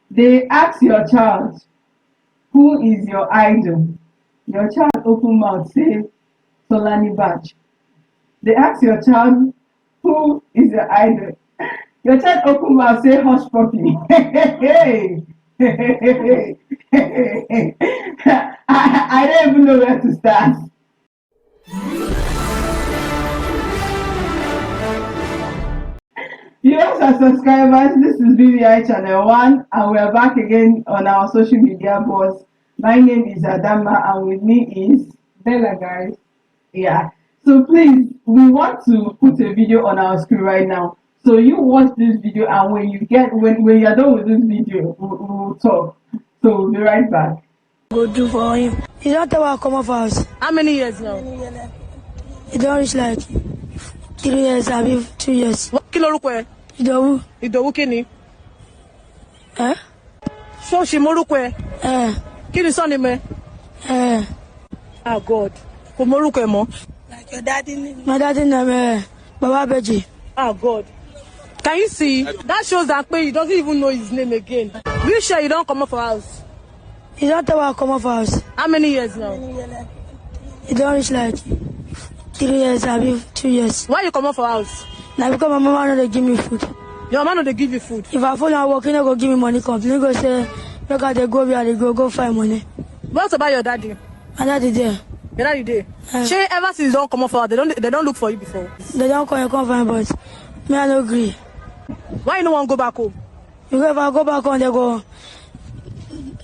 They ask your child, who is your idol? Your child open mouth say, Solani Batch. They ask your child, who is your idol? Your child open mouth say, Hush Puppy. Hey, hey, hey. I don't even know where to start. Viewers and subscribers, this is BBI Channel 1, and we are back again on our social media boards. My name is Adama, and with me is Bella, guys. Yeah. So please, we want to put a video on our screen right now. So you watch this video, and when you're done with this video, we'll talk. So we'll be right back. Go do for him. He don't tell her come off house. How many years now? He don't reach like 3 years, I mean 2 years. Kí lorúkọ ẹ? Ìdòwú. Ìdòwú kí ni? Eh? Ṣó ṣì mórúkọ ẹ? Kí ni sọ́ni mẹ́? Ah God. Kò mórúkọ ẹ mọ́. Like your daddy name. My daddy name Baba Beji. Ah God. Can you see? That shows that he doesn't even know his name again. You sure you don't come off for house? He don't tell her come off house. How many years now? He don't reach like 3 years, I mean 2 years. Why you come off for house? Now because my mama no dey give me food. Your mama no dey give you food. If I fall and work, he no go give me money company. Go say, look at the go where they go find money. What about your daddy? My daddy there. Your daddy there? Shey ever since you don't come off for house, they don't look for you before. They don't come find, but me I no agree. Why you no want go back home? Because if I go back home,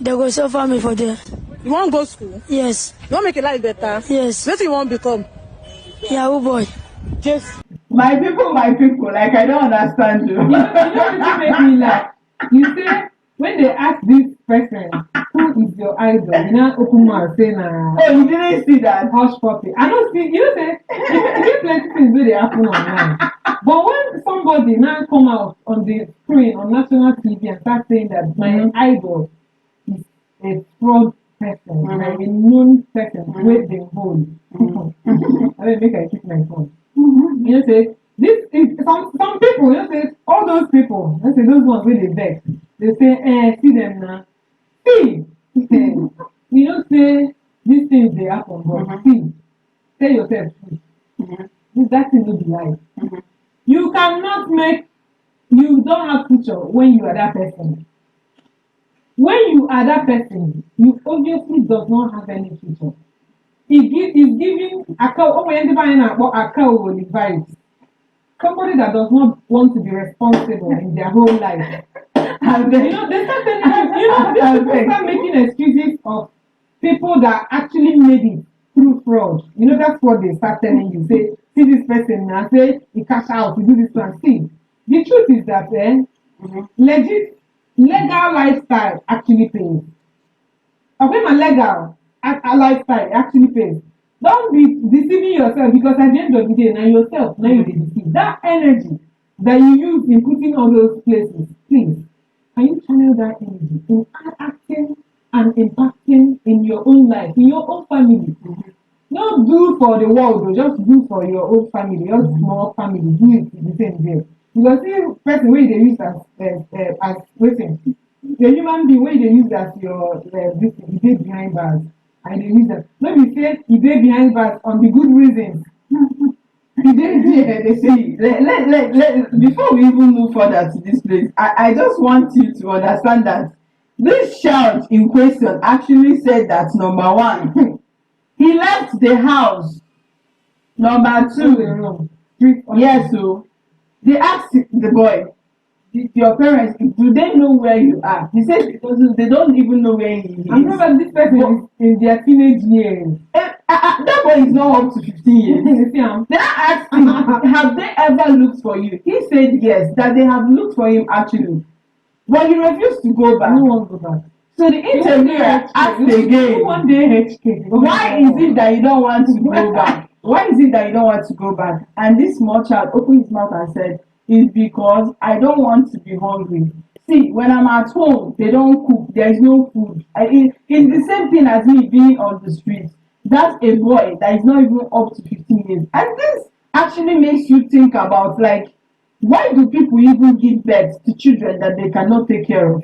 they go suffer me for there. You want go school? Yes. You want make your life better? Yes. What do you want become? Yahoo boy. Just My people, like I don't understand you. You know what make me laugh? You say when they ask this person who is your idol, you now open mouth say na Oh, you didn't see that? Hush Puppy. I don't see. You know say you get plenty things wey dey happen online. But when somebody now come out on the screen on national TV and start saying that my idol is a fraud person, like a known person wey dey hold. I mean, make I keep my phone. You know say this is some people. You know say all those people. You know say those ones wey dey vex. They say, see them now. See, you know say these things dey happen, but see, tell yourself truth. That thing no be lie. You cannot make. You don't have future when you are that person. When you are that person, you obviously does not have any future. Is giving vibes. Somebody that does not want to be responsible in their whole life. And then, they start telling you, they start making excuses of people that actually made it through fraud. That's what they start telling you. Say, see this person now, say, he cash out, he do this one. See, the truth is that legal lifestyle actually pays. Okay, my legal lifestyle actually pays. Don't be deceiving yourself, because at the end of the day, now yourself, now you deceive. That energy that you use in putting all those places, please, can you channel that energy in acting and impacting in your own life, in your own family? Not do for the world, or just do for your own family, your small family. Do it the same way. Because the person where they use as waiting, the human being where they use as your this you dey behind bars, and they use that. Maybe say you dey behind bars on the good reasons. They say let before we even move further to this place, I just want you to understand that this child in question actually said that number one, he left the house. Number two, yes, so they asked the boy, your parents, do they know where you are? He said they don't even know where he is. I'm sure this person is in their teenage years. That boy is not up to 15 years. They asked him, have they ever looked for you? He said yes, that they have looked for him actually. But he refused to go back. No one go back. So the interviewer asked again, one day HK. why is it that you don't want to go back? Why is it that you don't want to go back? And this small child opened his mouth and said, it's because I don't want to be hungry. See, when I'm at home, they don't cook. There is no food. It's the same thing as me being on the street. That's a boy that is not even up to 15 years. And this actually makes you think about, like, why do people even give birth to children that they cannot take care of?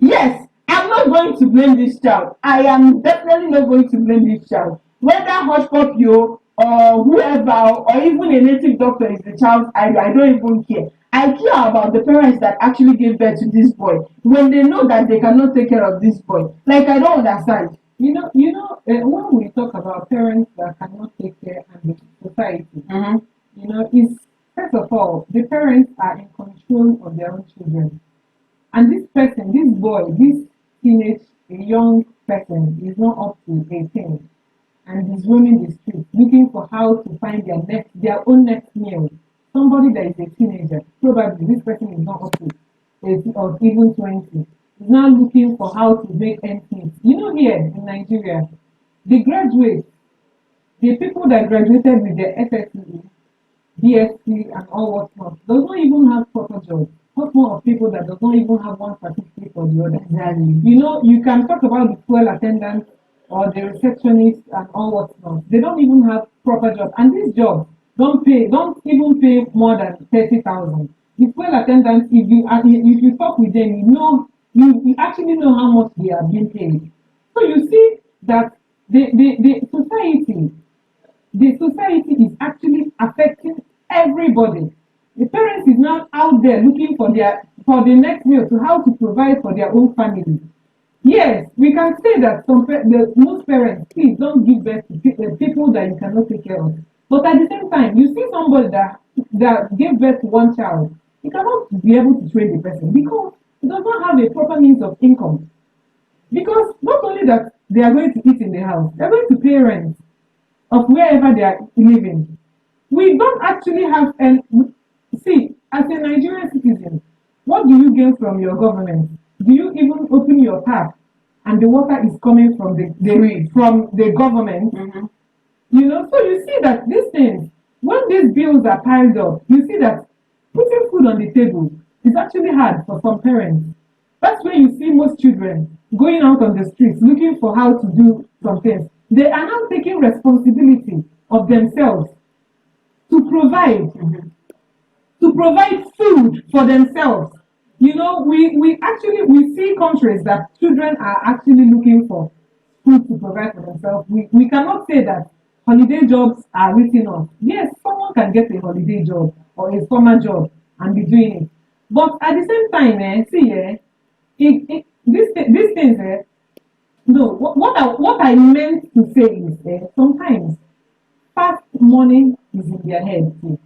Yes, I'm not going to blame this child. I am definitely not going to blame this child. Whether Hush Puppy or whoever or even a native doctor is the child's idol, I don't even care. I care about the parents that actually gave birth to this boy when they know that they cannot take care of this boy. Like, I don't understand. When we talk about parents that cannot take care and the society, is first of all, the parents are in control of their own children. And this person, this boy, this teenage, young person is not up to 18 and is roaming the streets looking for how to find their own next meal. Somebody that is a teenager, probably this person is not up to 18 or even 20, is now looking for how to make ends meet. Here in Nigeria, the graduates, the people that graduated with their SSE, BSc, and all whatnot, does not even have proper jobs. What more of people that does not even have one certificate or the other? Exactly. You can talk about the fuel attendants or the receptionists and all whatnot. They don't even have proper jobs, and these jobs don't even pay more than 30,000. The fuel attendants, if you talk with them, you actually know how much they are being paid. So you see that the society is actually affecting everybody. The parents is now out there looking for the next meal to how to provide for their own family. Yes, we can say that most parents, please don't give birth to people that you cannot take care of. But at the same time, you see somebody that gave birth to one child, you cannot be able to train the person because he does not have a proper means of income. Because not only that they are going to eat in the house, they are going to pay rent of wherever they are living. We don't actually have see, as a Nigerian citizen, what do you gain from your government? Do you even open your tap and the water is coming from the government? So you see that these things, when these bills are piled up, you see that putting food on the table is actually hard for some parents. That's where you see most children going out on the streets looking for how to do some things. They are now taking responsibility of themselves to provide food for themselves. We see countries that children are actually looking for food to provide for themselves. We cannot say that holiday jobs are written off. Yes, someone can get a holiday job or a summer job and be doing it. But at the same time, these things, no, what I meant to say is sometimes fast money is in their head too.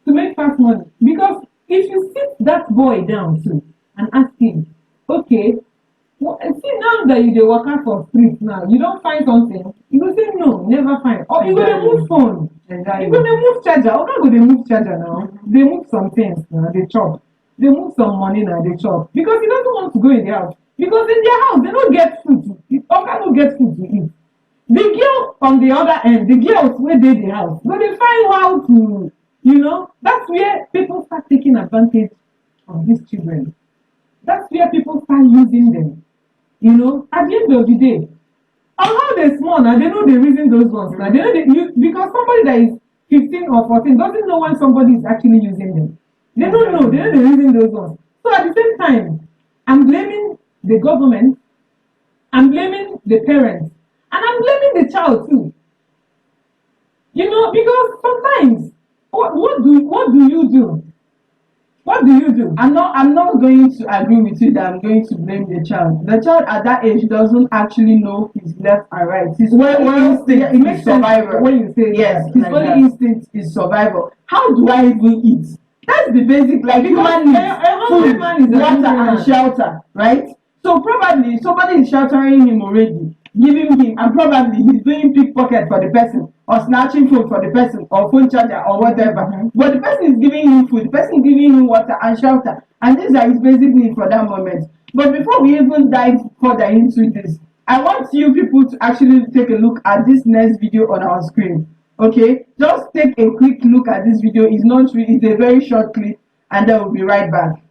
To make fast money. Because if you sit that boy down too and ask him, okay, see now that you dey waka for street now, you don't find something, you go say no, never find. Or you go dey move phone, you go dey move charger. Oga go dey move charger now. They move some things now, they chop. They move some money now, they chop. Because he doesn't want to go in the house. Because in their house, they don't get food. Oga no get food to eat. The girl on the other end, the girls wey dey the house, but they find how to, that's where people start taking advantage of these children. That's where people start using them. At the end of the day, on how they small now, they know the reason those ones now. They know because somebody that is 15 or 14 doesn't know when somebody is actually using them. They don't know. They know the reason those ones. So at the same time, I'm blaming the government, I'm blaming the parents, and I'm blaming the child too. Because sometimes, what do you do? What do you do? I'm not going to agree with you that I'm going to blame the child. The child at that age doesn't actually know his left and right. His only instinct is survival. When you say yes, his only instinct is survival. How do I even eat? That's the basic human needs. Food, water, and shelter, right? So probably somebody is sheltering him already, giving him, and probably he's doing pickpocket for the person, or snatching food for the person, or phone charger, or whatever. But the person is giving him food, the person is giving him water and shelter, and these are his basic needs for that moment. But before we even dive further into this, I want you people to actually take a look at this next video on our screen. Okay, just take a quick look at this video. It's a very short clip, and then we'll be right back.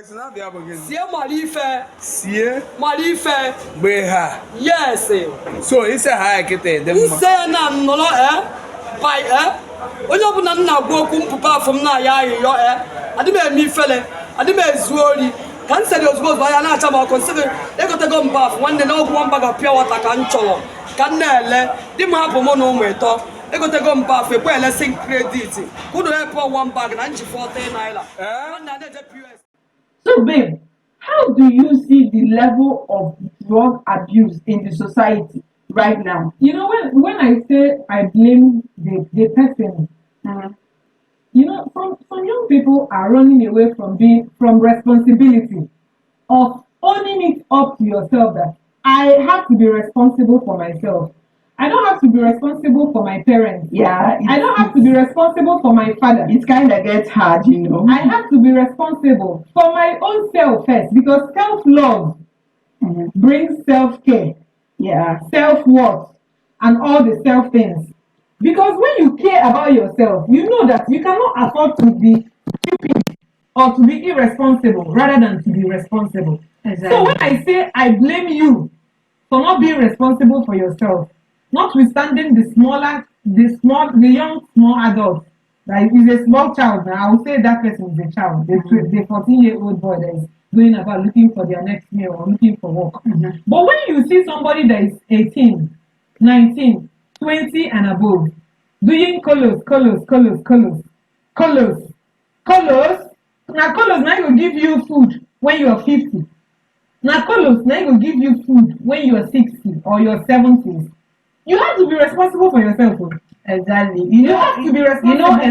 Sie Malife. Sie Malife. Beha. Yes. So it's a high kete. It's a no by Onye bu na nna gwo ku mpupa from na ya yo Adi me mi fele. Adi me zuori. Can sell your goes by an atom consider they got to go bath when they know one bag of pure water can cholo. Can dim have a mono meter. They got to go bath a well let's sing credit. Could have pour one bag and 14 naira. So, babe, how do you see the level of drug abuse in the society right now? You know, when I say I blame the person, you know, some young people are running away from responsibility of owning it up to yourself that I have to be responsible for myself. I don't have to be responsible for my parents. Yeah, I don't have to be responsible for my father. It kind of gets hard, you know. I have to be responsible for my own self first because self-love brings self-care, Yeah. self-worth, and all the self things. Because when you care about yourself, you know that you cannot afford to be stupid or to be irresponsible rather than to be responsible. Exactly. So when I say I blame you for not being responsible for yourself, notwithstanding the young small adult that is a small child, now I would say that person is a child, the 14-year-old boy that is going about looking for their next meal or looking for work. But when you see somebody that is 18, 19, 20 and above, doing colors, now colors now will give you food when you are 50. Now colors now will give you food when you are 60 or your 70s. You have to be responsible for yourself. Exactly. You have to be responsible. You know, a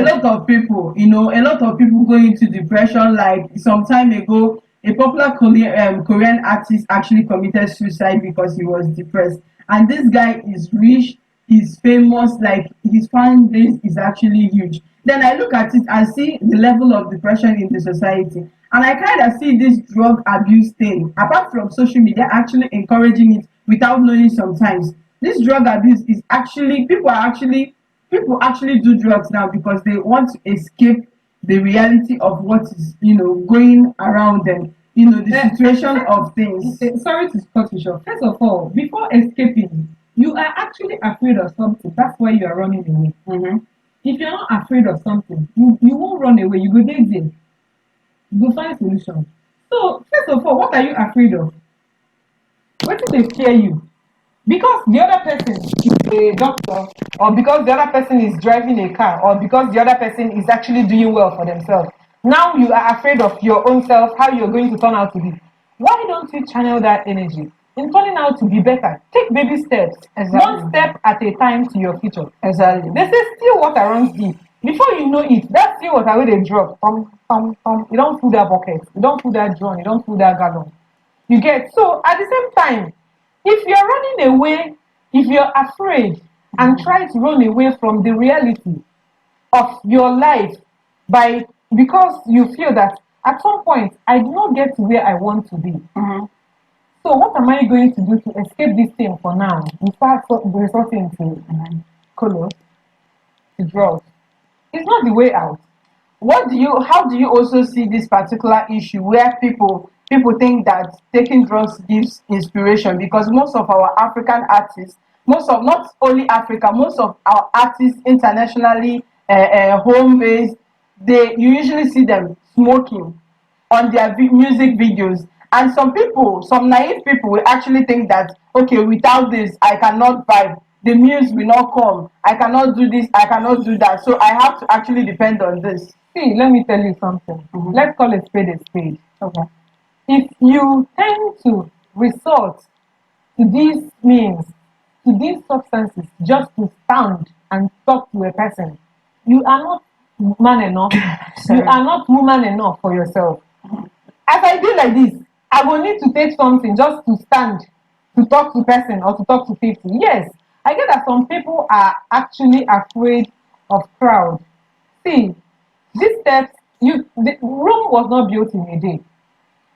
lot of people, a lot of people go into depression. Like some time ago, a popular Korean artist actually committed suicide because he was depressed. And this guy is rich, he's famous, like his fan base is actually huge. Then I look at it and see the level of depression in the society. And I kind of see this drug abuse thing, apart from social media actually encouraging it without knowing sometimes. This drug abuse is actually, people actually do drugs now because they want to escape the reality of what is, going around them, the situation of things. Sorry to cut you short. First of all, before escaping, you are actually afraid of something. That's why you are running away. If you're not afraid of something, you won't run away. You go there. You go find solution. So first of all, what are you afraid of? What do they fear you? Because the other person is a doctor, or because the other person is driving a car, or because the other person is actually doing well for themselves. Now you are afraid of your own self, how you're going to turn out to be. Why don't you channel that energy in turning out to be better? Take baby steps, one step at a time to your future. Exactly. They say still water runs deep. Before you know it, that still water wey dey drop, you don't fill that bucket, you don't fill that drum, you don't fill that gallon. You get? So at the same time, if you're running away, if you're afraid and try to run away from the reality of your life because you feel that at some point I do not get to where I want to be. So what am I going to do to escape this thing for now? You start resorting to color, to drugs. It's not the way out. How do you also see this particular issue where people think that taking drugs gives inspiration? Because most of our African artists, not only Africa, most of our artists internationally, home based, you usually see them smoking on their music videos. And some naive people will actually think that, okay, without this I cannot vibe, the muse will not come, I cannot do this, I cannot do that, so I have to actually depend on this. See, let me tell you something. Let's call a spade a spade. Okay. If you tend to resort to these means, to these substances, just to stand and talk to a person, you are not man enough, you are not woman enough for yourself. As I do like this, I will need to take something just to stand, to talk to person or to talk to 50. Yes, I get that some people are actually afraid of crowd. See, these steps, Rome was not built in a day.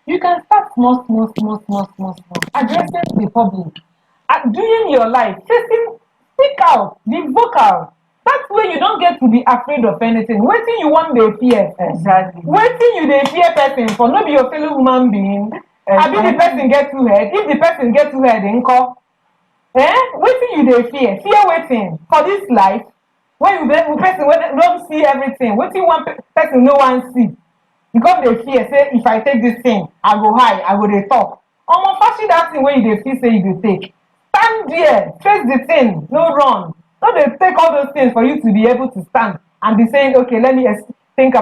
You can start small, addressing the public. During your life, speak out, be vocal. That's way you don't get to be afraid of anything. Waiting you want dey fear. Exactly. Waiting you dey fear person for no be your fellow human being. Abi the person get two head. If the person get two head, nko. Waiting you dey fear. Fear waiting for this life. When you person wey don't see everything. Waiting one person no one see. because they fear say if I take this thing I go high, I go dey talk. Fashi that thing wey you dey feel say you dey take, stand there, face the thing, no run. No dey take all those things for you to be able to stand and be saying okay, let me not think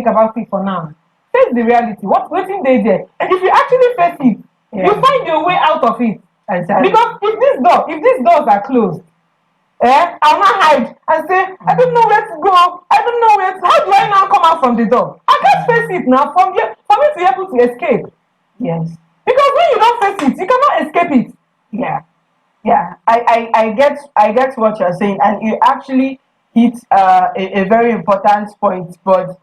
about it for now. Face the reality. Wetin dey there? If you actually face it, you find your way out of it. Exactly. Because if these doors are closed, I'll not hide and say, I don't know where to go. I don't know how do I now come out from the door? I can't face it now from here for me to be able to escape. Yes. Because when you don't face it, you cannot escape it. Yeah, I get what you're saying, and you actually hit a very important point. But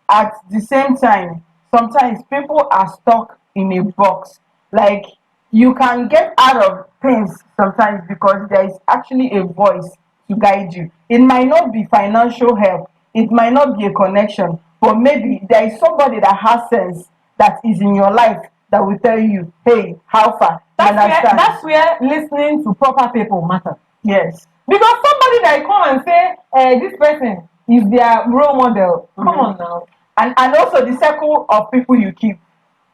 at the same time, sometimes people are stuck in a box. Like you can get out of things sometimes because there is actually a voice to guide you. It might not be financial help, it might not be a connection, but maybe there is somebody that has sense that is in your life that will tell you, hey, how far? That's where listening to proper people matters. Yes. Because somebody that come and say, this person is their role model. Come on now. And also the circle of people you keep.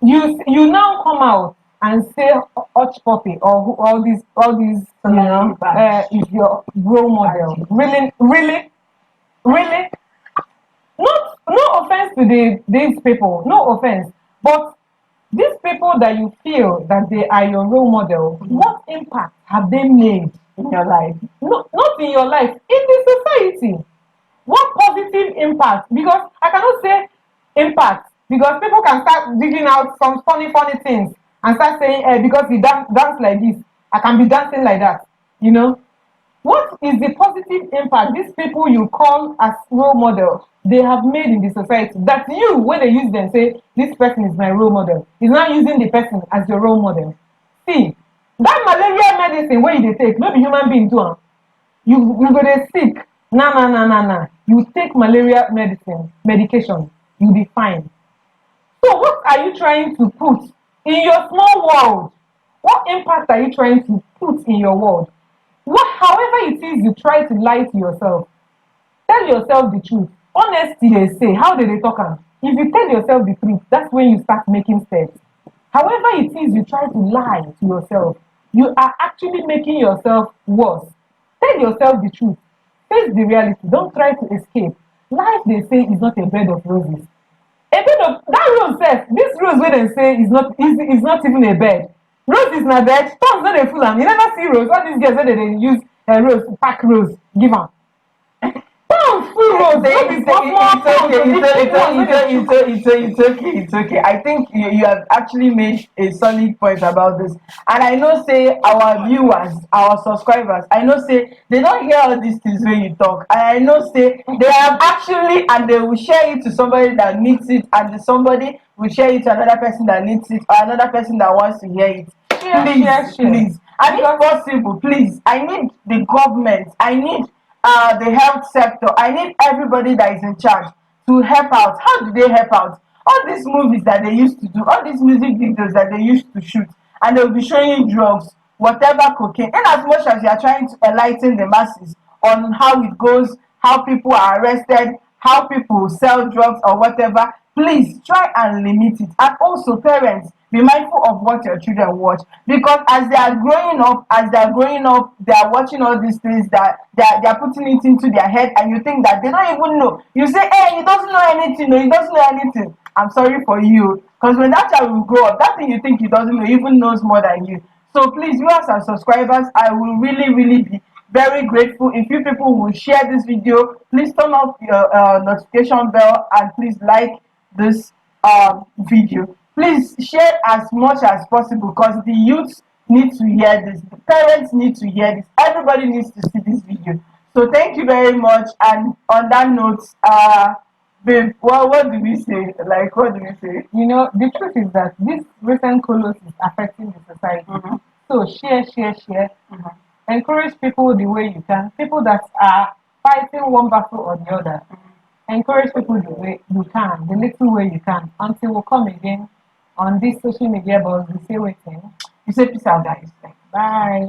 You now come out and say Hutch Puppy or all these is your role model. Really? No offense to these people, no offense. But these people that you feel that they are your role model, what impact have they made In your life. No, not in your life, in the society? What positive impact? Because I cannot say impact because people can start digging out some funny things and start saying, because you dance like this, I can be dancing like that. What is the positive impact these people you call as role model they have made in the society that you, when they use them, say this person is my role model, is not using the person as your role model? See, that malaria medicine wey you dey take no be human being do am. You go dey sick. Nah. You take malaria medication, you be fine. So what are you trying to put in your small world? What impact are you trying to put in your world? However it is you try to lie to yourself, tell yourself the truth. Honesty they say, how they talk am? If you tell yourself the truth, that's when you start making steps. However it is you try to lie to yourself, you are actually making yourself worse. Tell yourself the truth. Face the reality. Don't try to escape. Life, they say, is not a bed of roses. A bed of that rose says, this rose where they say is not even a bed. Rose is not bed. Thorns not a full am. You never see rose. All these girls where they use a rose, pack rose, give am. It's okay. I think you have actually made a solid point about this. And I know say our viewers, our subscribers, I know say they don't hear all these things when you talk. And I know say they have actually, and they will share it to somebody that needs it, and somebody will share it to another person that needs it, or another person that wants to hear it. Please. And if possible, please, I need the government, I need the health sector, I need everybody that is in charge to help out. How do they help out? All these movies that they used to do, all these music videos that they used to shoot, and they'll be showing you drugs, whatever, cocaine. In as much as you are trying to enlighten the masses on how it goes, how people are arrested, how people sell drugs or whatever, please try and limit it. And also, parents, be mindful of what your children watch, because as they are growing up, they are watching all these things that they are putting it into their head, and you think that they don't even know. You say, hey, he doesn't know anything, no, he doesn't know anything. I'm sorry for you, because when that child will grow up, that thing you think he doesn't know even knows more than you. So please, viewers and subscribers, I will really be very grateful if you people will share this video. Please turn off your notification bell, and please like this video. Please share as much as possible, because the youth need to hear this, the parents need to hear this, everybody needs to see this video. So thank you very much. And on that note, babe, what do we say? Like, what do we say? The truth is that this recent colos is affecting the society. So share. Encourage people the way you can. People that are fighting one battle or the other. Encourage people the way you can, the little way you can, until we come again on this social media. But we say waiting. You say peace out, guys. Bye.